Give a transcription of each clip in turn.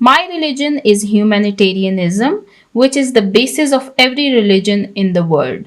My religion is humanitarianism, which is the basis of every religion in the world.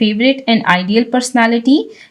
favorite and ideal personality।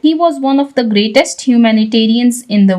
He was one of the greatest humanitarians in the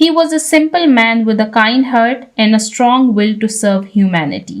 He was a simple man with a kind heart and a strong will to serve humanity.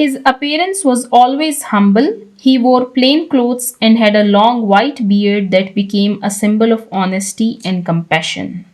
His appearance was always humble. He wore plain clothes and had a long white beard that became a symbol of honesty and compassion.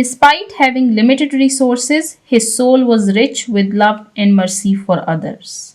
Despite having limited resources, his soul was rich with love and mercy for others.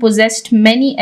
possessed many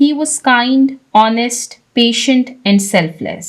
He was kind, honest, patient and selfless.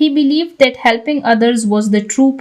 He believed that helping others was the true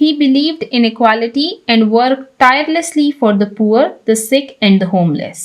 He believed in equality and worked tirelessly for the poor, the sick and the homeless.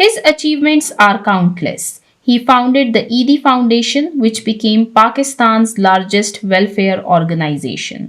His achievements are countless. He founded the Eidi Foundation, which became Pakistan's largest welfare organization.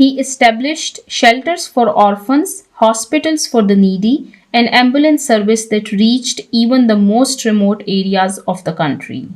He established shelters for orphans, hospitals for the needy, an ambulance service that reached even the most remote areas of the country.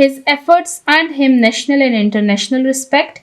His efforts earned him national and international respect.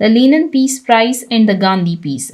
the Lenin Peace Prize and the Gandhi Peace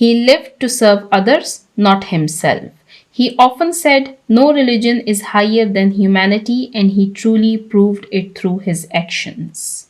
He lived to serve others, not himself. He often said, no religion is higher than humanity and he truly proved it through his actions.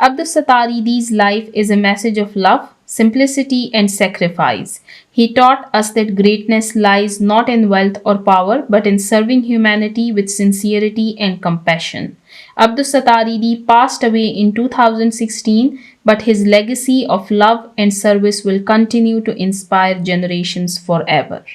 Abdul Sattar Idi's life is a message of love, simplicity and sacrifice. He taught us that greatness lies not in wealth or power but in serving humanity with sincerity and compassion. Abdul Sattar Idi passed away in 2016 but his legacy of love and service will continue to inspire generations forever.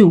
2,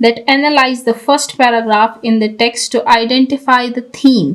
that analyze the first paragraph in the text to identify the theme,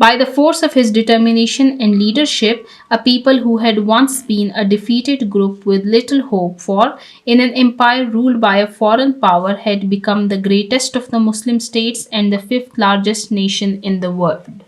By the force of his determination and leadership, a people who had once been a defeated group with little hope for in an empire ruled by a foreign power had become the greatest of the Muslim states and the 5th largest nation in the world।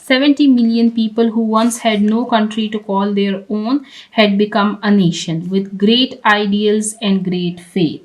70 million people who once had no country to call their own had become a nation with great ideals and great faith।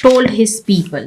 told his people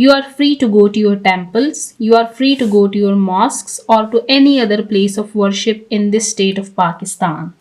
You are free to go to your temples, you are free to go to your mosques or to any other place of worship in this state of Pakistan।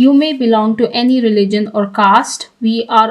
You may belong to any religion or caste, we are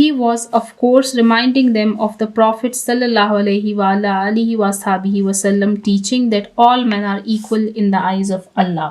He was of course reminding them of the Prophet sallallahu alaihi wa alihi wasallam teaching that all men are equal in the eyes of Allah।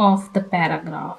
of the paragraph।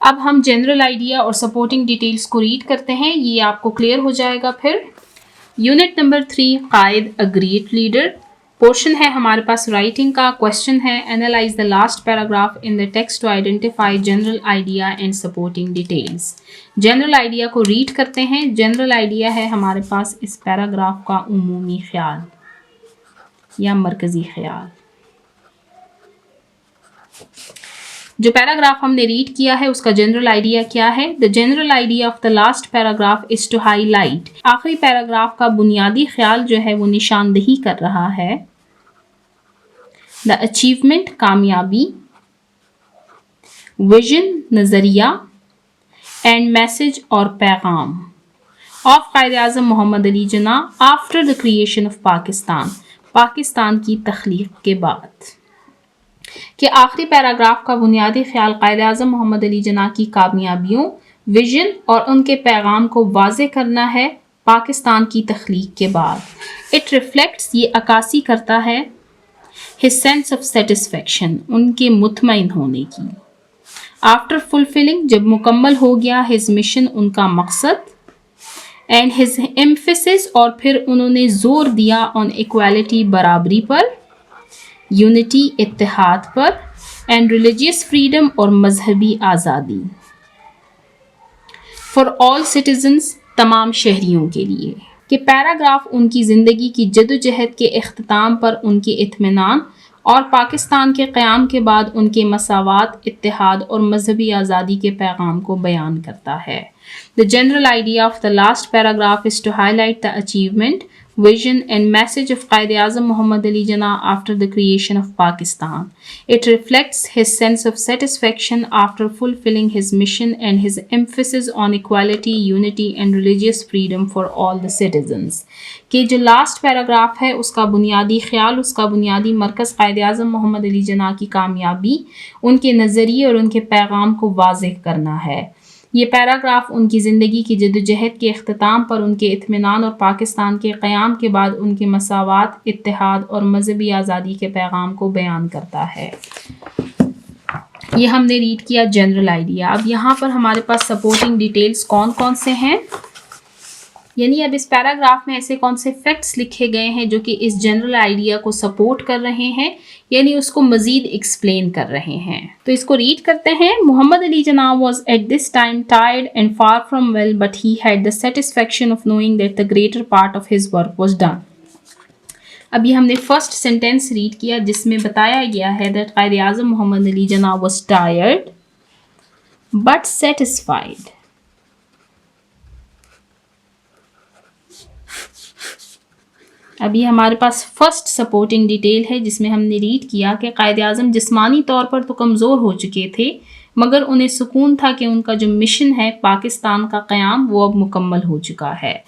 اب ہم general idea اور supporting details کو read کرتے ہیں, یہ آپ کو clear ہو جائے گا پھر. Unit number 3 Quaid a great leader. Portion ہے ہمارے پاس رائٹنگ کا. کوشچن ہے analyse the last paragraph in the text to identify general idea and supporting details. General idea کو ریڈ کرتے ہیں. جنرل آئیڈیا ہے ہمارے پاس اس پیراگراف کا عمومی خیال یا مرکزی خیال. جو پیراگراف ہم نے ریڈ کیا ہے اس کا جنرل آئیڈیا کیا ہے؟ The general idea of the last paragraph is to highlight. آخری پیراگراف کا بنیادی خیال جو ہے وہ نشاندہی کر رہا ہے دا اچیومنٹ کامیابی, ویژن نظریہ, اینڈ میسج اور پیغام of Quaid Azam Muhammad Ali Jinnah after the creation of Pakistan, Pakistan کی تخلیق کے بعد. کہ آخری پیراگراف کا بنیادی خیال قائد اعظم محمد علی جناح کی کامیابیوں, ویژن اور ان کے پیغام کو واضح کرنا ہے پاکستان کی تخلیق کے بعد. اٹ ریفلیکٹس, یہ عکاسی کرتا ہے his sense of satisfaction, ان کے مطمئن ہونے کی. آفٹر فلفلنگ, جب مکمل ہو گیا, his mission, ان کا مقصد, and his emphasis, اور پھر انہوں نے زور دیا on equality, برابری پر, یونٹی, اتحاد پر, اینڈ ریلیجیس فریڈم, اور مذہبی آزادی, فار آل سٹیزنز, تمام شہریوں کے لیے. کہ پیراگراف ان کی زندگی کی جدوجہد کے اختتام پر ان کے اطمینان اور پاکستان کے قیام کے بعد ان کے مساوات, اتحاد اور مذہبی آزادی کے پیغام کو بیان کرتا ہے. The general idea of the last paragraph is to highlight the achievement, vision and message of Qaid Azam Muhammad Ali Jinnah after the creation of Pakistan. It reflects his sense of satisfaction after fulfilling his mission and his emphasis on equality, unity and religious freedom for all the citizens. کہ جو last paragraph ہے اس کا بنیادی خیال, اس کا بنیادی مرکز قائد اعظم محمد علی جناح کی کامیابی, ان کے نظریے اور ان کے پیغام کو واضح کرنا ہے. یہ پیراگراف ان کی زندگی کی جدوجہد کے اختتام پر ان کے اطمینان اور پاکستان کے قیام کے بعد ان کے مساوات, اتحاد اور مذہبی آزادی کے پیغام کو بیان کرتا ہے. یہ ہم نے ریڈ کیا جنرل آئیڈیا. اب یہاں پر ہمارے پاس سپورٹنگ ڈیٹیلز کون کون سے ہیں, یعنی اب اس پیراگراف میں ایسے کون سے فیکٹس لکھے گئے ہیں جو کہ اس جنرل آئیڈیا کو سپورٹ کر رہے ہیں, یعنی اس کو مزید ایکسپلین کر رہے ہیں. تو اس کو ریڈ کرتے ہیں. محمد علی جناح was at this time tired and far from well, but he had the satisfaction of knowing that the greater part of his work was done. ابھی ہم نے فرسٹ سینٹینس ریڈ کیا جس میں بتایا گیا ہے that Quaid Azam Muhammad Ali Jinnah was tired but satisfied. ابھی ہمارے پاس فرسٹ سپورٹنگ ڈیٹیل ہے جس میں ہم نے ریڈ کیا کہ قائد اعظم جسمانی طور پر تو کمزور ہو چکے تھے مگر انہیں سکون تھا کہ ان کا جو مشن ہے پاکستان کا قیام وہ اب مکمل ہو چکا ہے.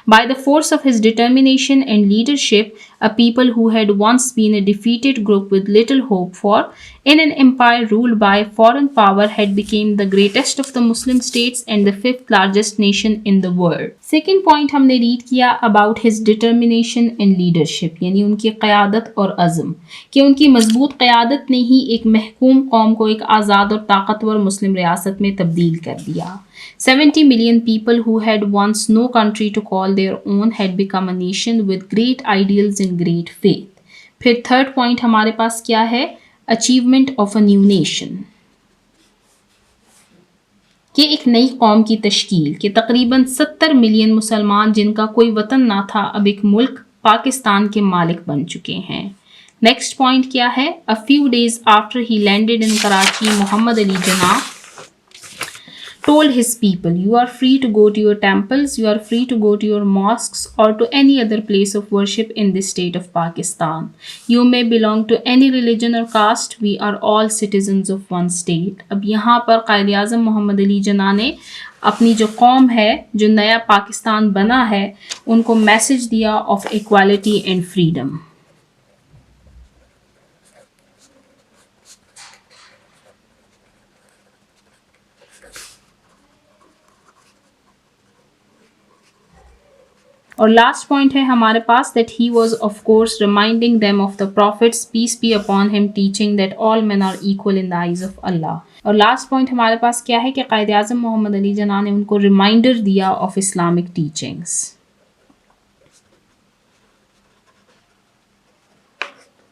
By the force of his determination and leadership, a people who had once been a defeated group with little hope for in an empire ruled by foreign power had become the greatest of the Muslim states and the fifth largest nation in the world. Second point ہم نے red کیا about his determination and leadership, یعنی ان کی قیادت اور عزم, کہ ان کی مضبوط قیادت نے ہی ایک محکوم قوم کو ایک آزاد اور طاقتور مسلم ریاست میں تبدیل کر دیا. 70 million people who had once no country to call their own had become a nation with great ideals and great faith. پھر تھرڈ پوائنٹ ہمارے پاس کیا ہے؟ achievement of a new nation, کہ ایک نئی قوم کی تشکیل, کہ تقریباً 70 ملین مسلمان جن کا کوئی وطن نہ تھا اب ایک ملک پاکستان کے مالک بن چکے ہیں. نیکسٹ پوائنٹ کیا ہے؟ a few days after he landed in Karachi, Muhammad Ali Jinnah told his people, you are free to go to your temples, you are free to go to your mosques or to any other place of worship in this state of Pakistan. You may belong to any religion or caste, we are all citizens of one state. اب یہاں پر قائد اعظم محمد علی جناح نے اپنی جو قوم ہے, جو نیا پاکستان بنا ہے, ان کو میسج دیا آف ایکوالٹی اینڈ فریڈم. اور لاسٹ پوائنٹ ہے ہمارے پاس that he was of course reminding them of the prophets peace be upon him teaching that all men are equal in the eyes of Allah. اور last point ہمارے پاس کیا ہے کہ قائد اعظم محمد علی جناح نے ان کو ریمائنڈر دیا of Islamic teachings.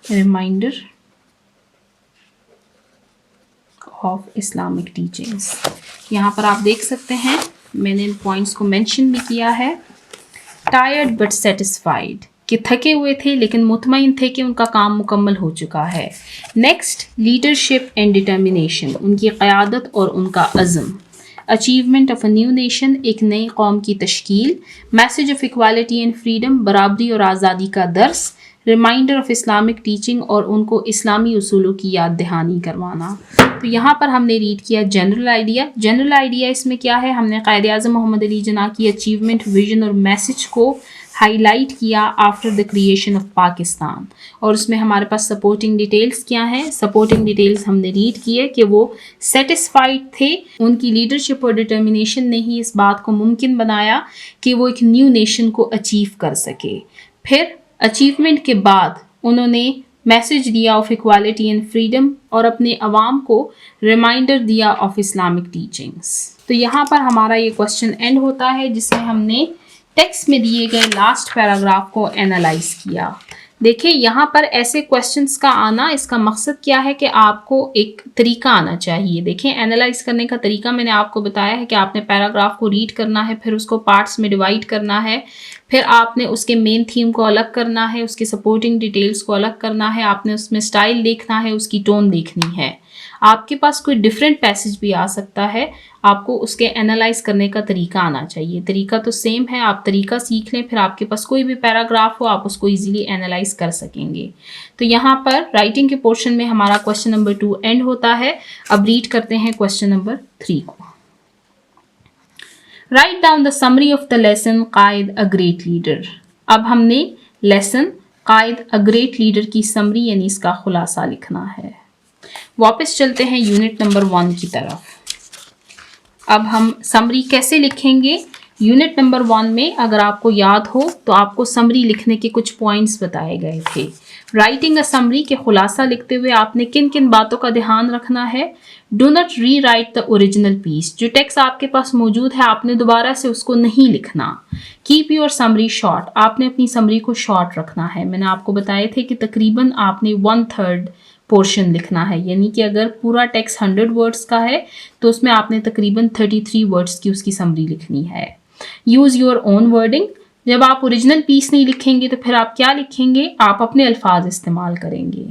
Reminder of Islamic teachings. یہاں پر آپ دیکھ سکتے ہیں میں نے ان پوائنٹس کو مینشن بھی کیا ہے. ٹائرڈ بٹ سیٹسفائیڈ کہ تھکے ہوئے تھے لیکن مطمئن تھے کہ ان کا کام مکمل ہو چکا ہے. نیکسٹ لیڈرشپ اینڈ ڈٹرمینیشن ان کی قیادت اور ان کا عزم. Achievement of a new nation ایک نئی قوم کی تشکیل. Message of equality and freedom برابری اور آزادی کا درس. ریمائنڈر آف اسلامک ٹیچنگ اور ان کو اسلامی اصولوں کی یاد دہانی کروانا. تو یہاں پر ہم نے ریڈ کیا جنرل آئیڈیا. جنرل آئیڈیا اس میں کیا ہے, ہم نے قائد اعظم محمد علی جناح کی اچیومنٹ, ویژن اور میسج کو ہائی لائٹ کیا after the creation of Pakistan. اور اس میں ہمارے پاس سپورٹنگ ڈیٹیلز کیا ہیں. سپورٹنگ ڈیٹیلز ہم نے ریڈ کیے کہ وہ سیٹسفائیڈ تھے, ان کی لیڈرشپ اور ڈٹرمینیشن نے ہی اس بات کو ممکن بنایا کہ وہ ایک نیو نیشن کو اچیو کر سکے. پھر اچیومنٹ کے بعد انہوں نے میسج دیا آف ایکوالٹی اینڈ فریڈم اور اپنے عوام کو ریمائنڈر دیا آف اسلامک ٹیچنگس. تو یہاں پر ہمارا یہ کوشچن اینڈ ہوتا ہے جس میں ہم نے ٹیکسٹ میں دیے گئے لاسٹ پیراگراف کو اینالائز کیا. دیکھیں یہاں پر ایسے کوشچنس کا آنا, اس کا مقصد کیا ہے کہ آپ کو ایک طریقہ آنا چاہیے. دیکھیں اینالائز کرنے کا طریقہ میں نے آپ کو بتایا ہے کہ آپ نے پیراگراف کو ریڈ کرنا ہے, پھر اس کو پارٹس میں ڈیوائڈ کرنا ہے, پھر آپ نے اس کے مین تھیم کو الگ کرنا ہے, اس کے سپورٹنگ ڈیٹیلز کو الگ کرنا ہے, آپ نے اس میں اسٹائل دیکھنا ہے, اس کی ٹون دیکھنی ہے. آپ کے پاس کوئی ڈفرینٹ پیسج بھی آ سکتا ہے, آپ کو اس کے اینالائز کرنے کا طریقہ آنا چاہیے. طریقہ تو سیم ہے, آپ طریقہ سیکھ لیں, پھر آپ کے پاس کوئی بھی پیراگراف ہو آپ اس کو ایزیلی اینالائز کر سکیں گے. تو یہاں پر رائٹنگ کے پورشن میں ہمارا کوشچن نمبر 2 اینڈ ہوتا ہے. اب ریڈ کرتے ہیں کوشچن نمبر 3 کو. Write down the summary of the lesson Quaid a great leader. اب ہم نے lesson Quaid a great leader کی سمری یعنی اس کا خلاصہ لکھنا ہے. واپس چلتے ہیں یونٹ نمبر 1 کی طرف. اب ہم سمری کیسے لکھیں گے. یونٹ نمبر 1 میں اگر آپ کو یاد ہو تو آپ کو سمری لکھنے کے کچھ پوائنٹس بتائے گئے تھے. رائٹنگ اے سمری کے خلاصہ لکھتے ہوئے آپ نے کن کن باتوں کا دھیان رکھنا ہے. Do not rewrite the original piece. جو ٹیکسٹ آپ کے پاس موجود ہے آپ نے دوبارہ سے اس کو نہیں لکھنا. Keep your summary short. آپ نے اپنی سمری کو شارٹ رکھنا ہے. میں نے آپ کو بتائے تھے کہ تقریباً آپ نے 1/3 پورشن لکھنا ہے, یعنی کہ اگر پورا ٹیکسٹ 100 ورڈز کا ہے تو اس میں آپ نے تقریباً 33 ورڈز کی اس کی سمری لکھنی ہے. Use your own wording. جب آپ اوریجنل پیس نہیں لکھیں گے تو پھر آپ کیا لکھیں گے, آپ اپنے الفاظ استعمال کریں گے.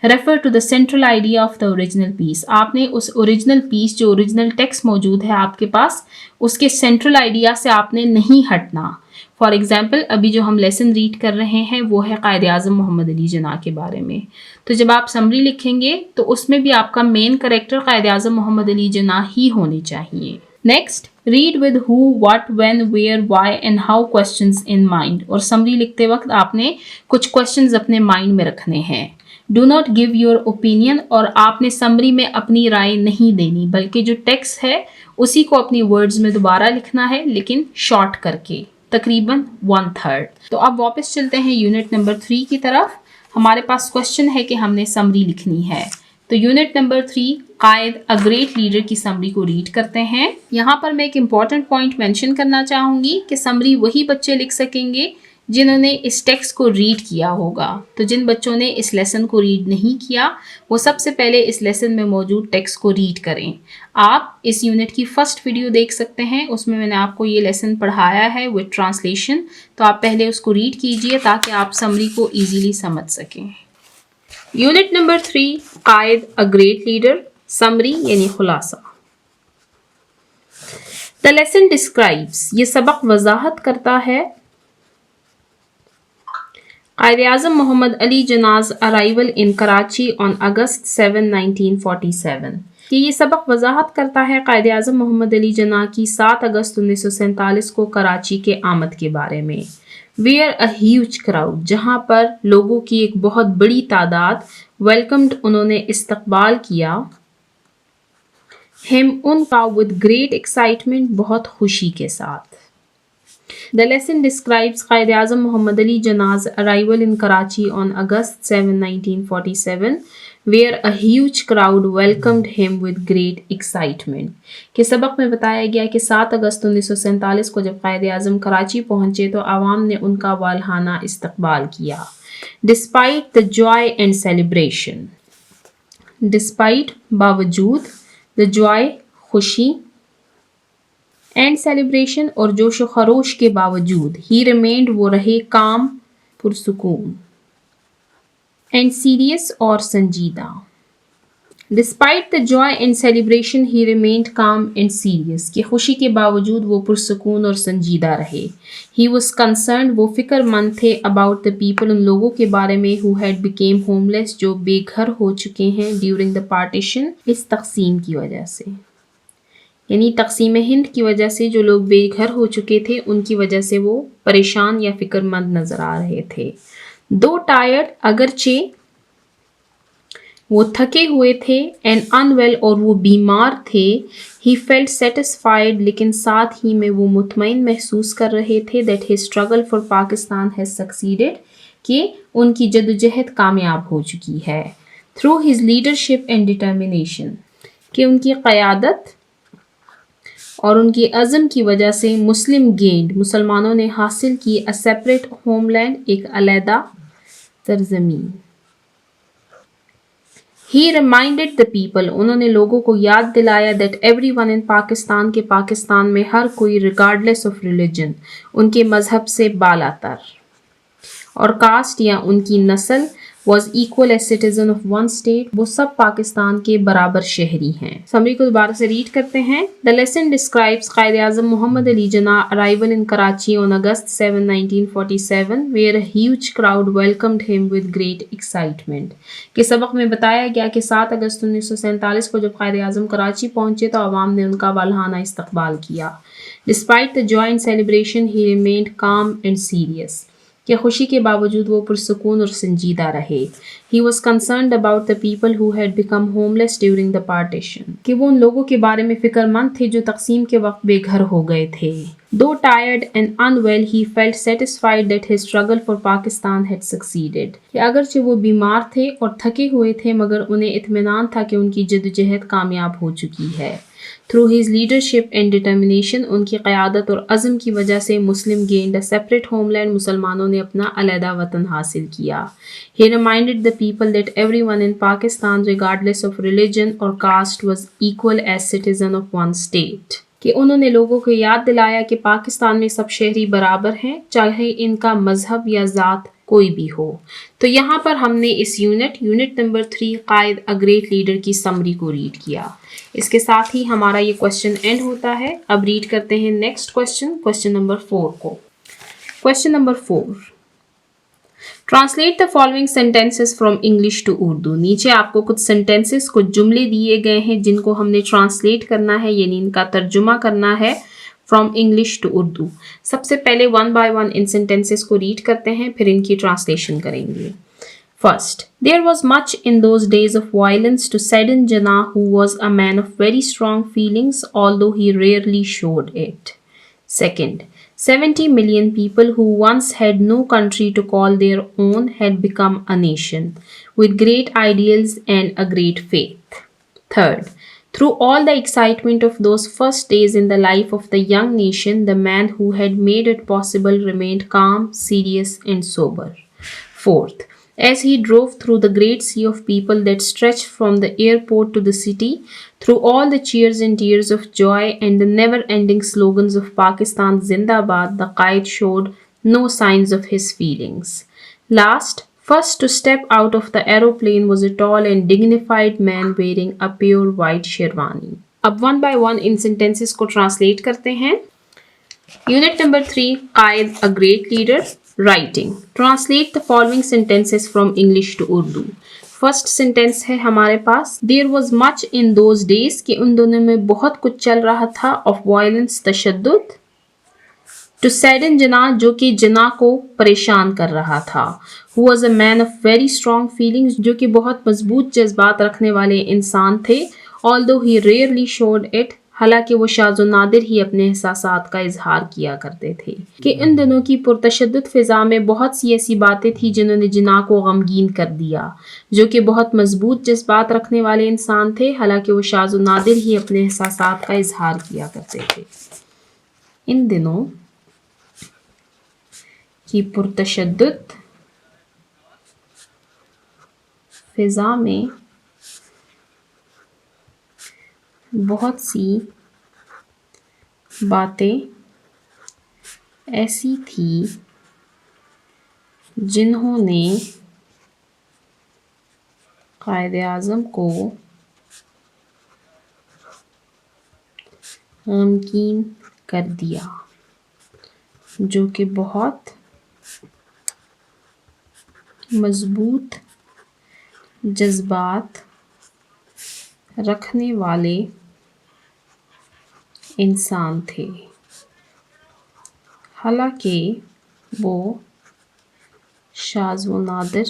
Refer to the central idea of the original piece. آپ نے اس اوریجنل پیس جو اوریجنل ٹیکسٹ موجود ہے آپ کے پاس اس کے سینٹرل آئیڈیا سے آپ نے نہیں ہٹنا. فار ایگزامپل ابھی جو ہم لیسن ریڈ کر رہے ہیں وہ ہے قائد اعظم محمد علی جناح کے بارے میں. تو جب آپ سمری لکھیں گے تو اس میں بھی آپ کا مین کریکٹر قائد اعظم محمد علی جناح ہی ہونے چاہیے. Next read with who what when where why and how questions in mind. اور سمری لکھتے وقت آپ نے کچھ کوشچنز اپنے مائنڈ میں رکھنے ہیں. Do not give your opinion. اور آپ نے سمری میں اپنی رائے نہیں دینی بلکہ جو ٹیکسٹ ہے اسی کو اپنی ورڈز میں دوبارہ لکھنا ہے لیکن شارٹ کر کے, تقریباً 1/3. تو اب واپس چلتے ہیں یونٹ نمبر 3 کی طرف. ہمارے پاس کوشچن ہے کہ ہم نے سمری لکھنی ہے. تو unit number 3 Quaid a great leader کی سمری کو ریڈ کرتے ہیں. یہاں پر میں ایک امپورٹنٹ پوائنٹ مینشن کرنا چاہوں گی کہ سمری وہی بچے لکھ سکیں گے جنہوں نے اس ٹیکسٹ کو ریڈ کیا ہوگا. تو جن بچوں نے اس لیسن کو ریڈ نہیں کیا وہ سب سے پہلے اس لیسن میں موجود ٹیکسٹ کو ریڈ کریں. آپ اس یونٹ کی فرسٹ ویڈیو دیکھ سکتے ہیں, اس میں نے آپ کو یہ لیسن پڑھایا ہے وتھ ٹرانسلیشن. تو آپ پہلے اس کو ریڈ کیجئے تاکہ آپ سمری کو ایزیلی سمجھ سکیں. Unit number 3 Quaid a great leader. Summary یعنی خلاصہ. The lesson describes. یہ سبق وضاحت کرتا ہے قائد اعظم محمد علی جناح's arrival in Karachi on August 7, 1947. کہ یہ سبق وضاحت کرتا ہے قائد اعظم محمد علی جناح کی 7 اگست 1947 کو کراچی کے آمد کے بارے میں. Where a huge crowd. جہاں پر لوگوں کی ایک بہت بڑی تعداد welcomed. انہوں نے استقبال کیا. him. ان کا with great excitement. بہت خوشی کے ساتھ. The lesson describes Qaid Azam Muhammad Ali Jinnah's arrival in Karachi on August 7, 1947, where a huge crowd welcomed him with great excitement. کہ سبق میں بتایا گیا کہ 7 اگست 1947 کو جب قائد اعظم کراچی پہنچے تو عوام نے ان کا والہانہ استقبال کیا. Despite the joy and celebration. Despite باوجود the joy خوشی اینڈ سیلیبریشن اور جوش و خروش کے باوجود ہی ریمینڈ وہ رہے کام پرسکون اینڈ سیریس اور سنجیدہ. Despite the joy and celebration he remained calm and serious کہ خوشی کے باوجود وہ پرسکون اور سنجیدہ رہے. ہی واز کنسرنڈ وہ فکر مند تھے اباؤٹ دا پیپل ان لوگوں کے بارے میں ہو ہیڈ بیکیم ہوم لیس جو بے گھر ہو چکے ہیں ڈیورنگ دا پارٹیشن اس تقسیم کی وجہ سے. یعنی تقسیم ہند کی وجہ سے جو لوگ بے گھر ہو چکے تھے ان کی وجہ سے وہ پریشان یا فکر مند نظر آ رہے تھے. دو ٹائرڈ اگرچہ وہ تھکے ہوئے تھے اینڈ ان ویل اور وہ بیمار تھے. ہی فیلٹ سیٹسفائڈ لیکن ساتھ ہی میں وہ مطمئن محسوس کر رہے تھے that his struggle for Pakistan has succeeded کہ ان کی جدوجہد کامیاب ہو چکی ہے. Through his leadership and determination کہ ان کی قیادت اور ان کی عزم کی وجہ سے مسلم گینڈ مسلمانوں نے حاصل کی اے سیپریٹ ہوم لینڈ ایک علیحدہ سرزمین. ہی ریمائنڈیڈ دا پیپل انہوں نے لوگوں کو یاد دلایا دیٹ ایوری ون ان پاکستان کے پاکستان میں ہر کوئی ریگارڈلیس آف ریلیجن ان کے مذہب سے بالا تر اور کاسٹ یا ان کی نسل was equal as citizen of one state وہ سب پاکستان کے برابر شہری ہیں. سمری کو دوبارہ سے ریڈ کرتے ہیں. The lesson describes Quaid Azam Muhammad Ali Jinnah arrival in Karachi on August 7, 1947 where a huge crowd welcomed him with great excitement. کہ سبق میں بتایا گیا کہ 7 اگست 1947 کو جب قائد اعظم کراچی پہنچے تو عوام نے ان کا والہانہ استقبال کیا. Despite the joy and celebration he remained calm and serious. کہ خوشی کے باوجود وہ پرسکون اور سنجیدہ رہے. He was concerned about the people who had become homeless during the partition. کہ وہ ان لوگوں کے بارے میں فکر مند تھے جو تقسیم کے وقت بے گھر ہو گئے تھے. Though tired and unwell, he felt satisfied that his struggle for Pakistan had succeeded. کہ اگرچہ وہ بیمار تھے اور تھکے ہوئے تھے مگر انہیں اطمینان تھا کہ ان کی جدوجہد کامیاب ہو چکی ہے. Through his leadership and determination ان کی قیادت اور عزم کی وجہ سے مسلم gained a separate homeland مسلمانوں نے اپنا علیحدہ وطن حاصل کیا. He reminded the people that everyone in Pakistan regardless of religion or caste was equal as citizen of one state. کہ انہوں نے لوگوں کو یاد دلایا کہ پاکستان میں سب شہری برابر ہیں چاہے ان کا مذہب یا ذات کوئی بھی ہو. تو یہاں پر ہم نے اس unit number 3 Quaid a great leader کی سمری کو ریڈ کیا. اس کے ساتھ ہی ہمارا یہ کوشچن اینڈ ہوتا ہے. اب ریڈ کرتے ہیں نیکسٹ کوشچن نمبر 4 کو. Question number 4. Translate the following sentences from English to Urdu. نیچے آپ کو کچھ سینٹینسز کچھ جملے دیے گئے ہیں جن کو ہم نے ٹرانسلیٹ کرنا ہے یعنی ان کا ترجمہ کرنا ہے فرام انگلش ٹو اردو. سب سے پہلے 1 by 1 ان سینٹینسز کو ریڈ کرتے ہیں پھر ان کی ٹرانسلیشن کریں گے. First, there was much in those days of violence to sadden Jinnah, who was a man of very strong feelings, although he rarely showed it. Second, 70 million people who once had no country to call their own had become a nation, with great ideals and a great faith. Third, through all the excitement of those first days in the life of the young nation, the man who had made it possible remained calm, serious, and sober. Fourth, as he drove through the great sea of people that stretched from the airport to the city, through all the cheers and tears of joy and the never-ending slogans of Pakistan Zindabad, the Qaid showed no signs of his feelings. Last, first to step out of the aeroplane was a tall and dignified man wearing a pure white sherwani. اب 1 by 1 in sentences کو translate کرتے ہیں. Unit number 3, Qaid a great leader. Writing. Translate the following sentences from English to Urdu. First sentence ہے ہمارے پاس There was much in those days کہ ان دنوں میں بہت کچھ چل رہا تھا of violence تشدد to sadden Jinnah جو کہ جناح کو پریشان کر رہا تھا who was a man of very strong feelings جو کہ بہت مضبوط جذبات رکھنے والے انسان تھے although he rarely showed it حالانکہ وہ شاذ و نادر ہی اپنے احساسات کا اظہار کیا کرتے تھے کہ ان دنوں کی پرتشدد فضا میں بہت سی ایسی باتیں تھیں جنہوں نے جناح کو غمگین کر دیا، جو کہ بہت مضبوط جذبات رکھنے والے انسان تھے، حالانکہ وہ شاذ و نادر ہی اپنے احساسات کا اظہار کیا کرتے تھے۔ ان دنوں کی پرتشدد فضا میں بہت سی باتیں ایسی تھیں جنہوں نے قائد اعظم کو غمگین کر دیا، جو کہ بہت مضبوط جذبات رکھنے والے انسان تھے، حالانکہ وہ شاذ و نادر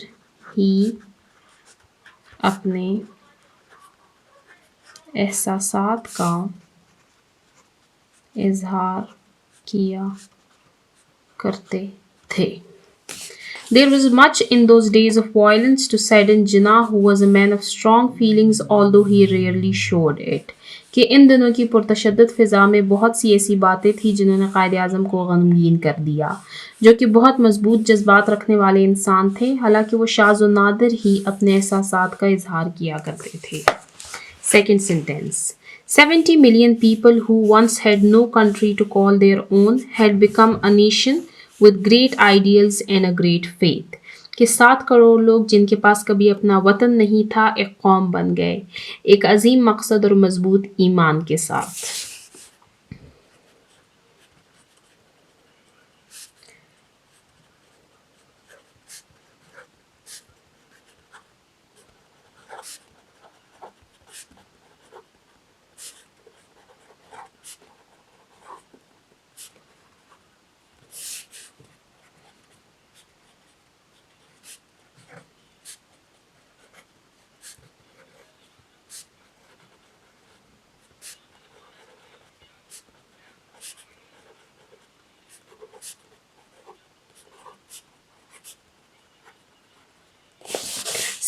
ہی اپنے احساسات کا اظہار کیا کرتے تھے۔ There was much in those days of violence to sadden Jinnah, who was a man of strong feelings although he rarely showed it. کہ ان دنوں کی پرتشدد فضا میں بہت سی ایسی باتیں تھیں جنہوں نے قائد اعظم کو غمگین کر دیا، جو کہ بہت مضبوط جذبات رکھنے والے انسان تھے، حالانکہ وہ شاذ و نادر ہی اپنے احساسات کا اظہار کیا کرتے تھے۔ Second sentence. 70 million people who once had no country to call their own had become a nation with great ideals and a great faith. کہ 7 کروڑ لوگ جن کے پاس کبھی اپنا وطن نہیں تھا ایک قوم بن گئے، ایک عظیم مقصد اور مضبوط ایمان کے ساتھ۔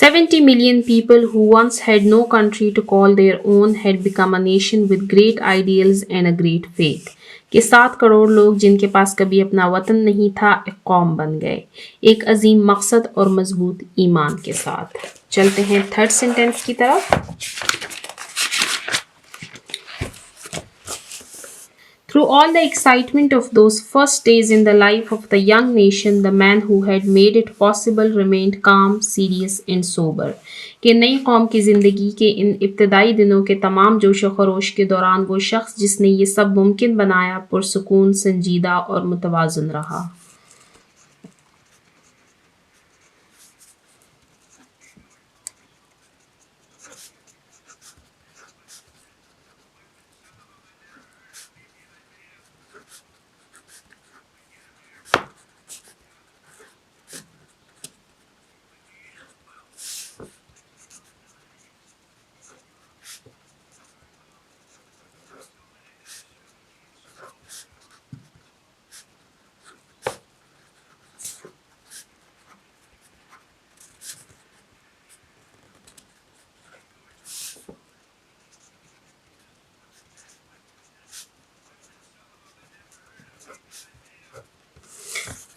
"70 million people who once had no country to call their own had become a nation with great ideals and a great faith." کہ 7 کروڑ لوگ جن کے پاس کبھی اپنا وطن نہیں تھا ایک قوم بن گئے، ایک عظیم مقصد اور مضبوط ایمان کے ساتھ۔ چلتے ہیں تھرڈ سینٹینس کی طرف۔ Through all the excitement of those first days in the life of the young nation, the man who had made it possible remained calm, serious and sober. کہ نئی قوم کی زندگی کے ان ابتدائی دنوں کے تمام جوش و خروش کے دوران وہ شخص جس نے یہ سب ممکن بنایا پرسکون، سنجیدہ اور متوازن رہا۔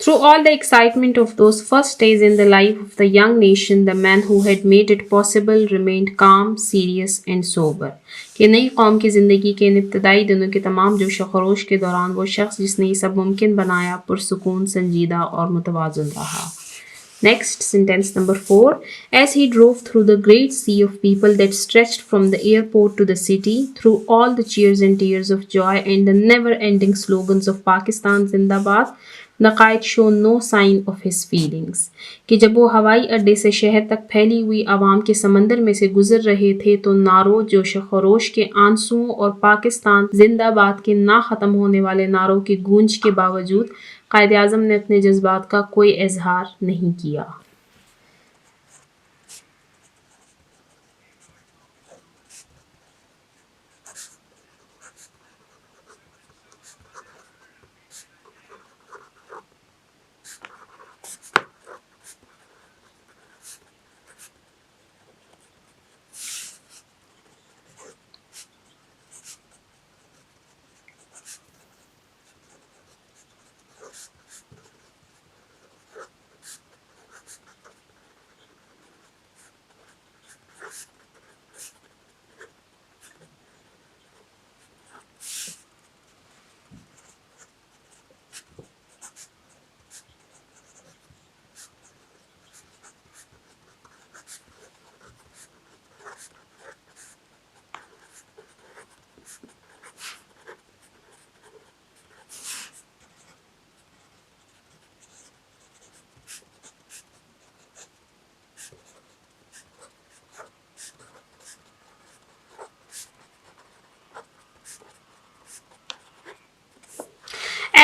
Through all the excitement of those first days in the life of the young nation, the man who had made it possible remained calm, serious and sober. کہ نئی قوم کی زندگی کے ان ابتدائی دنوں کے تمام جوش و خروش کے دوران وہ شخص جس نے یہ سب ممکن بنایا پرسکون، سنجیدہ اور متوازن رہا۔ Next, sentence number 4. As he drove through the great sea of people that stretched from the airport to the city, through all the cheers and tears of joy and the never-ending slogans of Pakistan Zindabad, the kite showed no sign of his feelings. کہ جب وہ ہوائی اڈے سے شہر تک پھیلی ہوئی عوام کے سمندر میں سے گزر رہے تھے تو نعروں، جوش و خروش کے آنسوؤں اور پاکستان زندہ باد کے نہ ختم ہونے والے نعروں کی گونج کے باوجود قائد اعظم نے اپنے جذبات کا کوئی اظہار نہیں کیا۔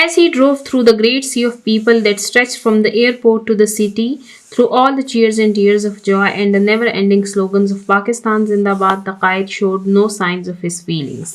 As he drove through the great sea of people that stretched from the airport to the city, through all the cheers and tears of joy and the never-ending slogans of Pakistan Zindabad, the kite showed no signs of his feelings.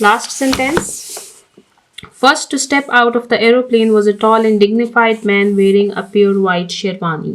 Last sentence. First to step out of the aeroplane was a tall and dignified man wearing a pure white sherwani.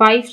5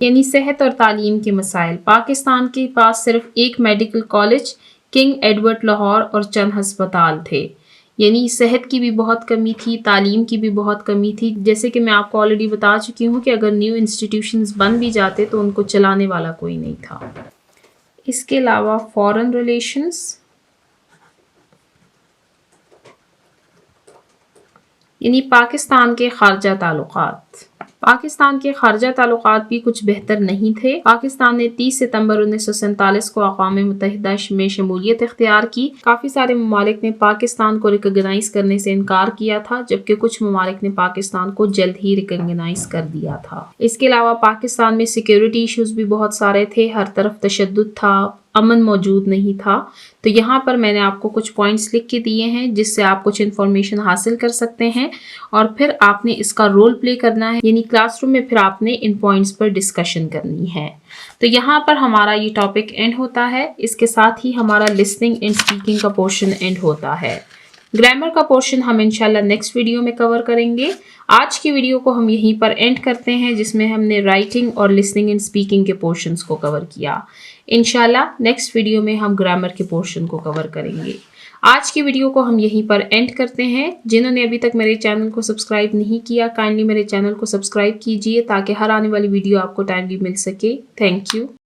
یعنی صحت اور تعلیم کے مسائل۔ پاکستان کے پاس صرف ایک medical college, king Edward Lahore اور چند ہسپتال تھے، یعنی صحت کی بھی بہت کمی تھی، تعلیم کی بھی بہت کمی تھی۔ جیسے کہ میں آپ کو آلریڈی بتا چکی ہوں کہ اگر نیو انسٹیٹیوشنز بن بھی جاتے تو ان کو چلانے والا کوئی نہیں تھا۔ اس کے علاوہ فارن ریلیشنز، یعنی پاکستان کے خارجہ تعلقات۔ پاکستان کے خارجہ تعلقات بھی کچھ بہتر نہیں تھے۔ پاکستان نے 30 ستمبر 1947 کو اقوام متحدہ میں شمولیت اختیار کی۔ کافی سارے ممالک نے پاکستان کو ریکگنائز کرنے سے انکار کیا تھا، جبکہ کچھ ممالک نے پاکستان کو جلد ہی ریکگنائز کر دیا تھا۔ اس کے علاوہ پاکستان میں سیکیورٹی ایشوز بھی بہت سارے تھے، ہر طرف تشدد تھا، امن موجود نہیں تھا۔ تو یہاں پر میں نے آپ کو کچھ پوائنٹس لکھ کے دیے ہیں جس سے آپ کچھ انفارمیشن حاصل کر سکتے ہیں، اور پھر آپ نے اس کا رول پلے کرنا ہے، یعنی کلاس روم میں پھر آپ نے ان پوائنٹس پر ڈسکشن کرنی ہے۔ تو یہاں پر ہمارا یہ ٹاپک اینڈ ہوتا ہے، اس کے ساتھ ہی ہمارا لسننگ اینڈ اسپیکنگ کا پورشن اینڈ ہوتا ہے۔ گرامر کا پورشن ہم انشاءاللہ نیکسٹ ویڈیو میں کور کریں گے۔ آج کی ویڈیو کو ہم یہیں پر اینڈ کرتے ہیں، جس میں ہم نے رائٹنگ اور لسننگ اینڈ اسپیکنگ کے پورشنز کو کور کیا۔ انشاءاللہ نیکسٹ ویڈیو میں ہم گرامر کے پورشن کو کور کریں گے۔ آج کی ویڈیو کو ہم یہیں پر اینڈ کرتے ہیں۔ جنہوں نے ابھی تک میرے چینل کو سبسکرائب نہیں کیا، کائنڈلی میرے چینل کو سبسکرائب کیجئے تاکہ ہر آنے والی ویڈیو آپ کو ٹائملی مل سکے۔ Thank you.